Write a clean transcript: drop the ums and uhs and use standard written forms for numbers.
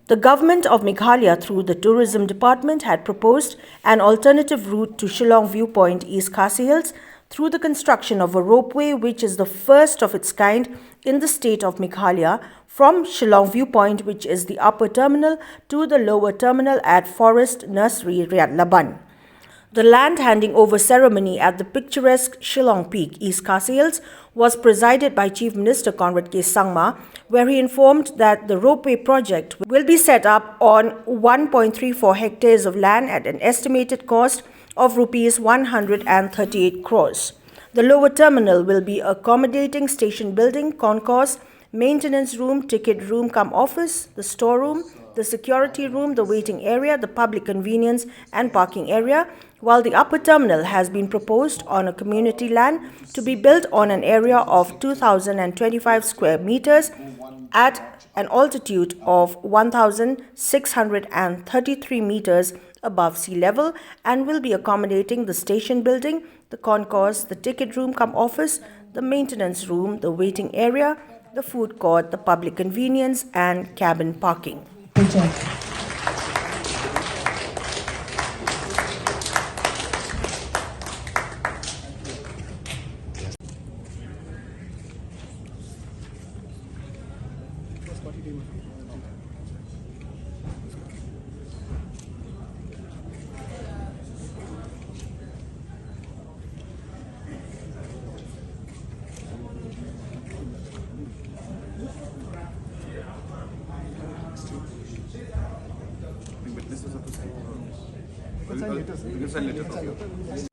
The Government of Meghalaya, through the Tourism Department, had proposed an alternative route to Shillong Viewpoint, East Khasi Hills, through the construction of a ropeway, which is the first of its kind in the state of Meghalaya, from Shillong Viewpoint, which is the upper terminal, to the lower terminal at Forest Nursery Rait Laban. The land handing over ceremony at the picturesque Shillong Peak, East Khasi Hills, was presided by Chief Minister Conrad Sangma, where he informed that the Ropeway Project will be set up on 1.34 hectares of land at an estimated cost of rupees 138 crores. The lower terminal will be accommodating station building, concourse, maintenance room, ticket room cum office, the storeroom, the security room, the waiting area, the public convenience and parking area, while the upper terminal has been proposed on a community land to be built on an area of 2,025 square meters at an altitude of 1,633 meters above sea level, and will be accommodating the station building, the concourse, the ticket room cum office, the maintenance room, the waiting area, the food court, the public convenience and cabin parking. Witnesses of the same.